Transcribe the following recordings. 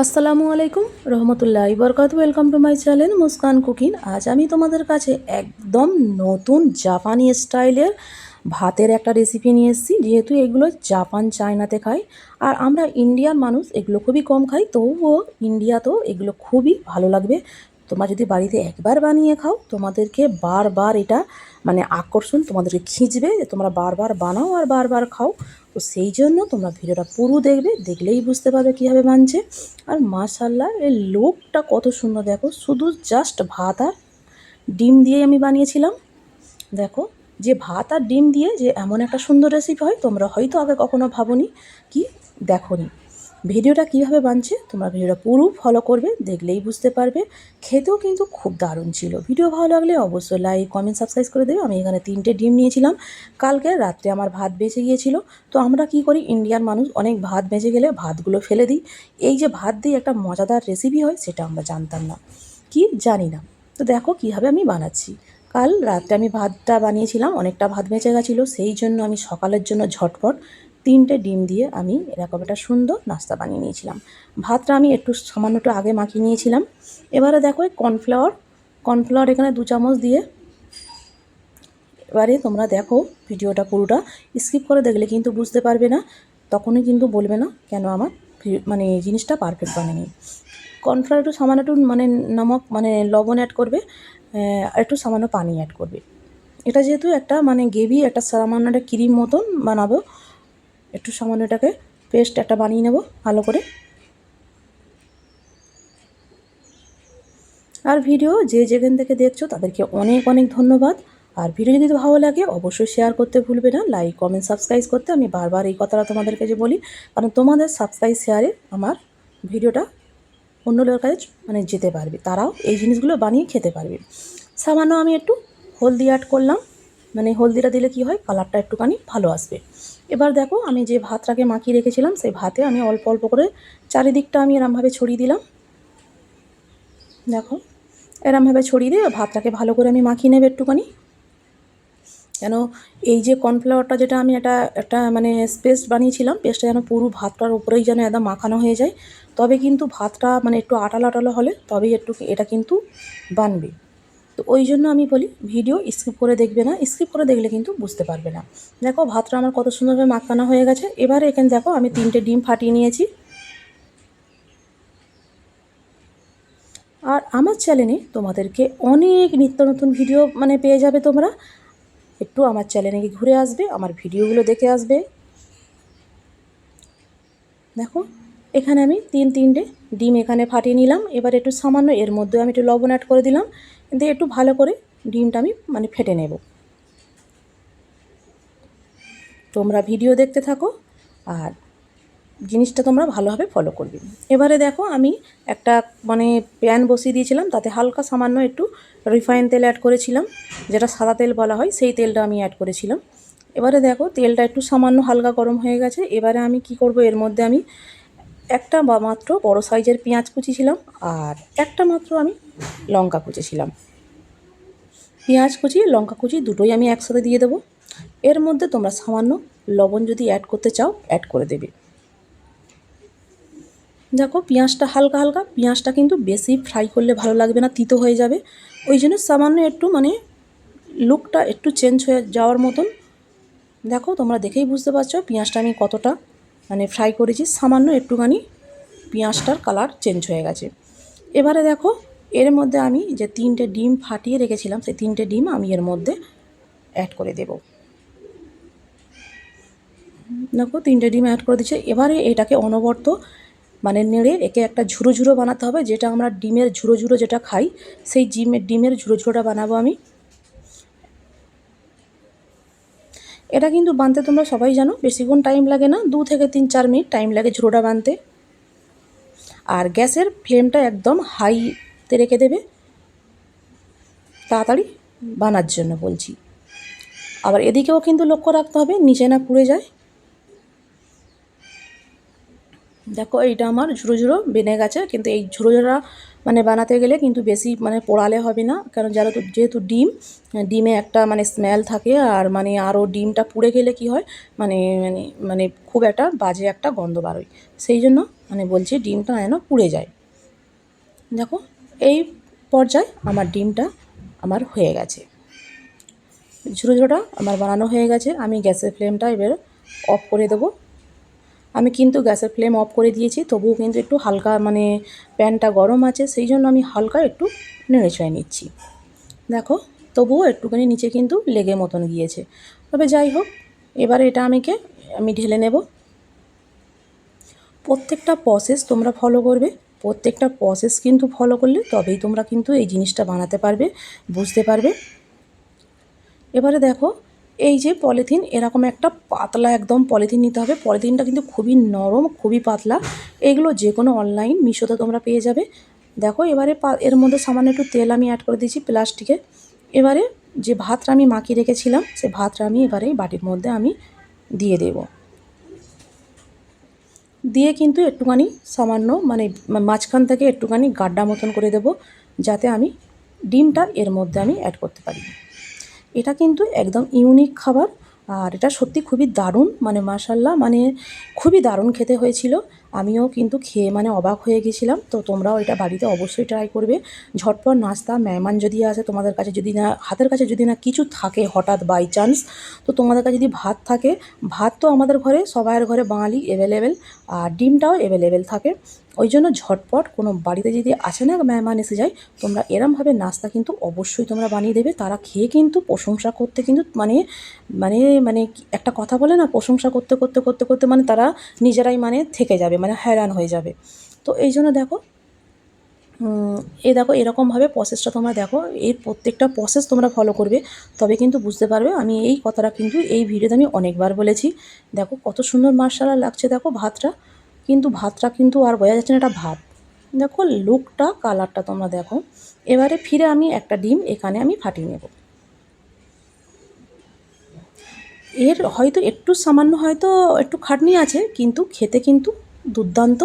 আসসালামু আলাইকুম রহমতুল্লাহি বরকাত। Welcome to my channel Muskan cooking. আজ আমি তোমাদের কাছে একদম নতুন জাপানি স্টাইলের ভাতের একটা রেসিপি নিয়ে এসেছি। যেহেতু এগুলো জাপান চায়নাতে খায় আর আমরা ইন্ডিয়ান মানুষ এগুলো খুবই কম খাই, তবুও ইন্ডিয়াতেও এগুলো খুবই ভালো লাগবে। তোমরা যদি বাড়িতে একবার বানিয়ে খাও তোমাদেরকে বারবার এটা আকর্ষণ তোমাদেরকে খিঁচবে যে তোমরা বারবার বানাও আর বারবার খাও। তো সেই জন্য তোমরা ভিডিওটা পুরো দেখবে, দেখলেই বুঝতে পারবে কীভাবে বানছে। আর মাশাল্লাহ এর লুকটা কত সুন্দর দেখো, শুধু জাস্ট ভাত আর ডিম দিয়ে আমি বানিয়েছিলাম। দেখো যে ভাত আর ডিম দিয়ে যে এমন একটা সুন্দর রেসিপি হয় তোমরা হয়তো আগে কখনো ভাবোনি কি দেখোনি। ভিডিওটা কিভাবে বানছে তোমরা ভিডিওটা পুরো ফলো করবে, দেখলেই বুঝতে পারবে। খেতেও কিন্তু খুব দারুণ ছিল। ভিডিও ভালো লাগলে অবশ্যই লাইক কমেন্ট সাবস্ক্রাইব করে দেবে। আমি এখানে 3টে ডিম নিয়েছিলাম। কালকে রাত্রে আমার ভাত বেঁচে গিয়েছিল। তো আমরা কি করি, ইন্ডিয়ান মানুষ অনেক ভাত বেঁচে গেলে ভাতগুলো ফেলে দিই। এই যে ভাত দিয়ে একটা মজাদার রেসিপি হয় সেটা আমরা জানতাম না, কি জানি না। তো দেখো কীভাবে আমি বানাচ্ছি। কাল রাতে আমি ভাতটা বানিয়েছিলাম, অনেকটা ভাত বেঁচে গেছিলো, সেই জন্য আমি সকালের জন্য ঝটপট 3টে ডিম দিয়ে আমি এরকম একটা সুন্দর নাস্তা বানিয়ে নিয়েছিলাম। ভাতটা আমি সামান্য একটু আগে মাখিয়ে নিয়েছিলাম। এবারে দেখো কর্নফ্লাওয়ার এখানে 2 চামচ দিয়ে, এবারে তোমরা দেখো ভিডিওটা পুরোটা স্কিপ করে দেখলে কিন্তু বুঝতে পারবে না, তখনই কিন্তু বলবে না কেন আমার জিনিসটা পারফেক্ট বানেনি। কর্নফ্লাওয়ার একটু সামান্য একটু নমক লবণ অ্যাড করবে, আর একটু সামান্য পানি অ্যাড করবে। এটা যেহেতু একটা গ্রেভি, একটা সামান্য একটা ক্রিম মতন বানাবো, একটু সামান্য এটাকে পেস্ট একটা বানিয়ে নেব ভালো করে। আর ভিডিও যে যেখান থেকে দেখছো তাদেরকে অনেক অনেক ধন্যবাদ। আর ভিডিও যদি ভালো লাগে অবশ্যই শেয়ার করতে ভুলবে না, লাইক কমেন্ট সাবস্ক্রাইব করতে। আমি বারবার এই কথাটা তোমাদেরকে যে বলি, কারণ তোমাদের সাবস্ক্রাইব শেয়ারে আমার ভিডিওটা অন্য লোকের কাছে যেতে পারবে, তারাও এই জিনিসগুলো বানিয়ে খেতে পারবে। সামান্য আমি একটু হলদি অ্যাড করলাম, হলদিটা দিলে কি হয়, কালারটা একটুখানি ভালো আসবে। এবার দেখো আমি যে ভাতটাকে মাখিয়ে রেখেছিলাম সেই ভাতে আমি অল্প অল্প করে চারিদিকটা আমি এরমভাবে ছড়িয়ে দিলাম। দেখো এরমভাবে ছড়িয়ে দিয়ে ভাতটাকে ভালো করে আমি মাখিয়ে নেব একটুখানি। যেন এই যে কর্নফ্লাওয়ারটা যেটা আমি একটা পেস্ট বানিয়েছিলাম, পেস্টটা যেন পুরো ভাতটার উপরেই যেন একদম মাখানো হয়ে যায়। তবে কিন্তু ভাতটা একটু আটালো আটালো হলে তবেই এটা কিন্তু বানবে। তো ওই জন্য আমি বলি ভিডিও স্কিপ করে দেখবে না, স্কিপ করে দেখলে কিন্তু বুঝতে পারবে না। দেখো ভাতটা আমার কত সুন্দরভাবে মাখানো হয়ে গেছে। এবারে এখানে দেখো আমি 3টে ডিম ফাটিয়ে নিয়েছি। আর আমার চ্যানেলে তোমাদেরকে অনেক নিত্য নতুন ভিডিও পেয়ে যাবে। তোমরা একটু আমার চ্যানেলে ঘুরে আসবে, আমার ভিডিওগুলো দেখে আসবে। দেখো এখানে আমি 3টে ডিম এখানে ফাটিয়ে নিলাম। এবার একটু সামান্য এর মধ্যে আমি একটু লবণ অ্যাড করে দিলাম, দিয়ে একটু ভালো করে ডিমটা আমি ফেটে নেব। তোমরা ভিডিও দেখতে থাকো আর জিনিসটা তোমরা ভালোভাবে ফলো করবে। এবারে দেখো আমি একটা প্যান বসিয়ে দিয়েছিলাম, তাতে হালকা সামান্য একটু রিফাইন তেল অ্যাড করেছিলাম, যেটা সাদা তেল বলা হয়, সেই তেলটা আমি অ্যাড করেছিলাম। এবারে দেখো তেলটা একটু সামান্য হালকা গরম হয়ে গেছে। এবারে আমি কি করব, এর মধ্যে আমি একটা মাত্র বড় সাইজের পেঁয়াজ কুচিছিলাম আর একটা মাত্র আমি লঙ্কা কুচিছিলাম। পেঁয়াজ কুচি লঙ্কা কুচি দুটোই আমি একসাথে দিয়ে দেবো। এর মধ্যে তোমরা সামান্য লবণ যদি অ্যাড করতে চাও অ্যাড করে দেবে। দেখো পেঁয়াজটা হালকা হালকা, পেঁয়াজটা কিন্তু বেশি ফ্রাই করলে ভালো লাগবে না, তিতো হয়ে যাবে। ওই জন্য সামান্য একটু লুকটা একটু চেঞ্জ হয়ে যাওয়ার মতন। দেখো তোমরা দেখেই বুঝতে পারছো পেঁয়াজটা আমি কতটা ফ্রাই করেছি, সামান্য একটুখানি পেঁয়াজটার কালার চেঞ্জ হয়ে গেছে। এবারে দেখো এর মধ্যে আমি যে 3টে ডিম ফাটিয়ে রেখেছিলাম সেই 3টে ডিম আমি এর মধ্যে অ্যাড করে দেব। দেখো 3টে ডিম অ্যাড করে দিচ্ছে। এবারে এটাকে অনবরত নেড়ে একে একটা ঝুরো ঝুরো বানাতে হবে, যেটা আমরা ডিমের ঝুরো ঝুরো যেটা খাই সেই ডিমের ঝুরো ঝুরোটা বানাবো আমি। এটা কিন্তু বানতে তোমরা সবাই জানো বেশিক্ষণ টাইম লাগে না, 2 থেকে 3-4 মিনিট টাইম লাগে ঝুরোটা বানতে। আর গ্যাসের ফ্লেমটা একদম হাইতে রেখে দেবে, তাড়াতাড়ি বানার জন্য বলছি। আবার এদিকেও কিন্তু লক্ষ্য রাখতে হবে নিচে না পুড়ে যায়। দেখো এইটা আমার ঝুরো ঝুরো বেনে গেছে, কিন্তু এই ঝুরো ঝুরোটা বানাতে গেলে কিন্তু বেশি পোড়ালে হবে না, কারণ যেহেতু ডিমে একটা স্মেল থাকে। আর আরও ডিমটা পুড়ে গেলে কি হয়, মানে মানে মানে খুব একটা বাজে একটা গন্ধ বাড়োয়। সেই জন্য মানে বলছি ডিমটা যেন পুড়ে যায়। দেখো এই পর্যায়ে আমার ডিমটা আমার হয়ে গেছে, ঝুরো ঝুরোটা আমার বানানো হয়ে গেছে। আমি গ্যাসের ফ্লেমটা এবার অফ করে দেবো। আমি কিন্তু গ্যাসের ফ্লেম অফ করে দিয়েছি, তবুও কিন্তু একটু হালকা মানে প্যানটা গরম আছে, সেই জন্য আমি হালকা একটু নেড়ে চেড়ে নিচ্ছি। দেখো তবুও একটুখানি নিচে কিন্তু লেগে মতন গিয়েছে, তবে যাই হোক এবারে এটা আমি ঢেলে নেব। প্রত্যেকটা প্রসেস তোমরা ফলো করবে, প্রত্যেকটা প্রসেস কিন্তু ফলো করলে তবেই তোমরা কিন্তু এই জিনিসটা বানাতে পারবে, বুঝতে পারবে। এবারে দেখো এই যে পলিথিন, এরকম একটা পাতলা একদম পলিথিন নিতে হবে। পলিথিনটা কিন্তু খুবই নরম, খুবই পাতলা। এগুলো যে কোনো অনলাইন মিশোতে তোমরা পেয়ে যাবে। দেখো এবারে এর মধ্যে সামান্য একটু তেল আমি অ্যাড করে দিয়েছি প্লাস্টিকে। এবারে যে ভাতটা আমি মাখিয়ে রেখেছিলাম, সে ভাতটা আমি এবারে এই বাটির মধ্যে আমি দিয়ে দেব। দিয়ে কিন্তু একটুখানি সামান্য মানে মাঝখান থেকে একটুখানি গাড্ডা মতন করে দেব, যাতে আমি ডিমটা এর মধ্যে আমি অ্যাড করতে পারি। এটা কিন্তু একদম ইউনিক খাবার, আর এটা সত্যি খুবই দারুণ, মানে মাশাল্লাহ, মানে খুবই দারুণ খেতে হয়েছিল। আমিও কিন্তু খেয়ে মানে অবাক হয়ে গেছিলাম। তো তোমরাও এটা বাড়িতে অবশ্যই ট্রাই করবে। ঝটপট নাস্তা, মেহমান যদি আসে তোমাদের কাছে, যদি না হাতের কাছে যদি না কিছু থাকে হঠাৎ বাই চান্স, তো তোমাদের কাছে যদি ভাত থাকে, ভাত তো আমাদের ঘরে সবাইয়ের ঘরে বাঙালি অ্যাভেলেবেল, আর ডিমটাও অ্যাভেলেবেল থাকে। ওই জন্য ঝটপট কোনো বাড়িতে যদি আসে না মেহমান এসে যায়, তোমরা এরমভাবে নাস্তা কিন্তু অবশ্যই তোমরা বানিয়ে দেবে। তারা খেয়ে কিন্তু প্রশংসা করতে কিন্তু মানে মানে মানে একটা কথা বলে না, প্রশংসা করতে করতে করতে করতে মানে তারা নিজেরাই মানে থেকে যাবে, মানে হয়রান হয়ে যাবে। তো এই জন্য দেখো দেখো এরকমভাবে প্রসেসটা তোমরা দেখো, এই প্রত্যেকটা প্রসেস তোমরা ফলো করবে, তবে কিন্তু বুঝতে পারবে। আমি এই কথাটা কিন্তু এই ভিডিওতে আমি অনেকবার বলেছি। দেখো কত সুন্দর মাশাআল্লাহ লাগছে, দেখো ভাতটা কিন্তু আর বোঝা যাচ্ছে না এটা ভাত। দেখো লুকটা, কালারটা তোমরা দেখো। এবারে ফিরে আমি একটা ডিম এখানে আমি ফাটিয়ে নেব। এর হয়তো একটু সামান্য হয়তো একটু খাটনি আছে, কিন্তু খেতে কিন্তু দুর্দান্ত।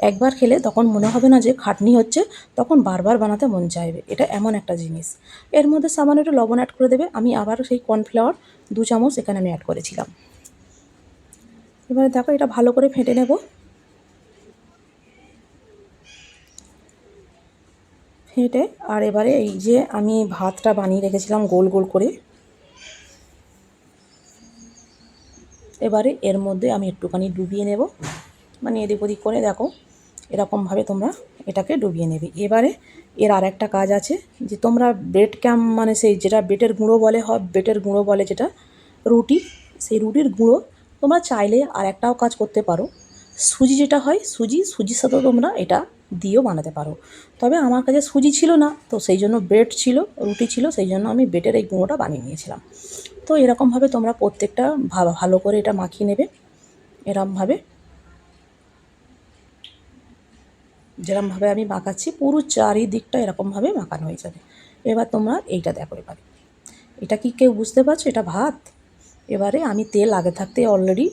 একবার খেলে তখন মনে হবে না যে খাটনি হচ্ছে, তখন বারবার বানাতে মন চাইবে। এটা এমন একটা জিনিস। এর মধ্যে সামান্য একটু লবণ অ্যাড করে দেবে। আমি আবার সেই কর্নফ্লাওয়ার 2 চামচ এখানে আমি অ্যাড করেছিলাম। এবারে দেখো এটা ভালো করে ফেটে নেব। ফেটে আর এবারে এই যে আমি ভাতটা বানিয়ে রেখেছিলাম গোল গোল করে, এবারে এর মধ্যে আমি একটুখানি ডুবিয়ে নেব, মানে এদিক ওদিক করে দেখো এরকমভাবে তোমরা এটাকে ডুবিয়ে নেবে। এবারে এর আর একটা কাজ আছে, যে তোমরা ব্রেড ক্যাম্প মানে সেই যেটা ব্রেডের গুঁড়ো বলে, ব্রেডের গুঁড়ো বলে যেটা রুটি, সেই রুটির গুঁড়ো তোমরা চাইলে আর একটাও কাজ করতে পারো। সুজি যেটা হয়, সুজির সাথেও তোমরা এটা দিয়েও বানাতে পারো। তবে আমার কাছে সুজি ছিল না, তো সেই জন্য ব্রেড ছিল, রুটি ছিল, সেই জন্য আমি ব্রেডের এই গুঁড়োটা বানিয়ে নিয়েছিলাম। তো এরকমভাবে তোমরা প্রত্যেকটা ভালো করে এটা মাখিয়ে নেবে। এরকমভাবে যেরকমভাবে আমি মাখাচ্ছি পুরো চারিদিকটা এরকমভাবে মাখানো হয়ে যাবে। এবার তোমরা এইটা দেখো, এবারে এটা কি কেউ বুঝতে পারছো এটা ভাত? এবারে আমি তেল আগে থাকতে অলরেডি,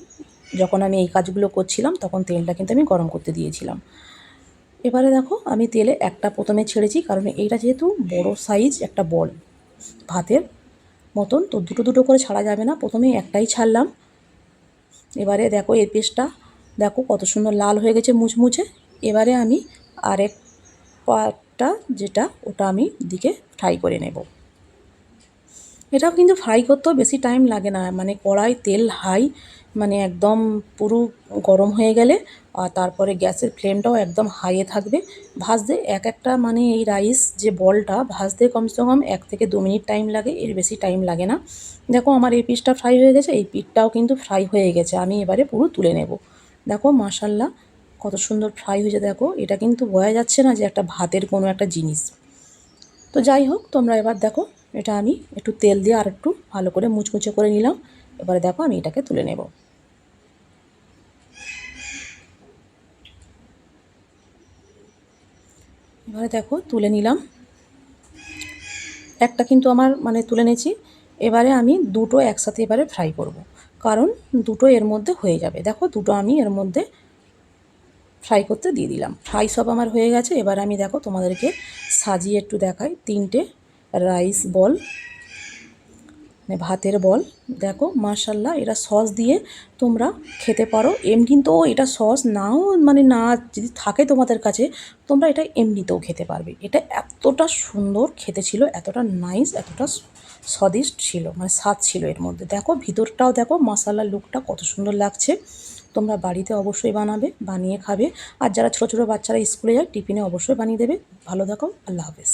যখন আমি এই কাজগুলো করছিলাম তখন তেলটা কিন্তু আমি গরম করতে দিয়েছিলাম। এবারে দেখো আমি তেলে একটা প্রথমে ছেড়েছি, কারণ এইটা যেহেতু বড় সাইজ একটা বল ভাতের মতন, তো দুটো দুটো করে ছাড়া যাবে না, প্রথমেই একটাই ছাড়লাম। এবারে দেখো এর পেস্টটা দেখো কত সুন্দর লাল হয়ে গেছে মুচমুচে। এবারে আমি আরেক পাটটা যেটা ওটা আমি দিকে ফ্রাই করে নেব। এটাও কিন্তু ফ্রাই করতেও বেশি টাইম লাগে না, মানে কড়াই তেল হাই মানে একদম পুরো গরম হয়ে গেলে, আর তারপরে গ্যাসের ফ্লেমটাও একদম হাইয়ে থাকবে। ভাজতে একটা মানে এই রাইস যে বলটা ভাজতে কমসে কম 1 থেকে 2 মিনিট টাইম লাগে, এর বেশি টাইম লাগে না। দেখো আমার এই পিসটা ফ্রাই হয়ে গেছে, এই পিঠটাও কিন্তু ফ্রাই হয়ে গেছে। আমি এবারে পুরো তুলে নেব। দেখো মাশাল্লাহ কত সুন্দর ফ্রাই হয়েছে। দেখো এটা কিন্তু বোঝা যাচ্ছে না যে একটা ভাতের কোনো একটা জিনিস। তো যাই হোক তোমরা এবার দেখো এটা আমি একটু তেল দিয়ে আর একটু ভালো করে মুচমুচে করে নিলাম। এবারে দেখো আমি এটাকে তুলে নেব। এবারে দেখো তুলে নিলাম, একটা কিন্তু আমার মানে তুলে নিয়েছি। এবারে আমি দুটো একসাথে এবারে ফ্রাই করব, কারণ দুটো এর মধ্যে হয়ে যাবে। দেখো দুটো আমি এর মধ্যে ফ্রাই করতে দিয়ে দিলাম। ফ্রাই সব আমার হয়ে গেছে। এবার আমি দেখো তোমাদেরকে সাজিয়ে একটু দেখাই। 3টে রাইস বল মানে ভাতের বল। দেখো মাশাল্লাহ, এটা সস দিয়ে তোমরা খেতে পারো। এমনিতেও এটা সস নাও মানে না যদি থাকে তোমাদের কাছে, তোমরা এটা এমনিতেও খেতে পারবে। এটা এতটা সুন্দর খেতে ছিল, এতটা নাইস, এতটা স্বাদিষ্ট ছিল, মানে স্বাদ ছিল এর মধ্যে। দেখো ভিতরটাও দেখো, মশালার লুকটা কত সুন্দর লাগছে। তোমরা বাড়িতে অবশ্যই বানাবে, বানিয়ে খাবে। আর যারা ছোটো ছোটো বাচ্চারা স্কুলে যায় টিফিনে অবশ্যই বানিয়ে দেবে। ভালো থাকো, আল্লাহ হাফেজ।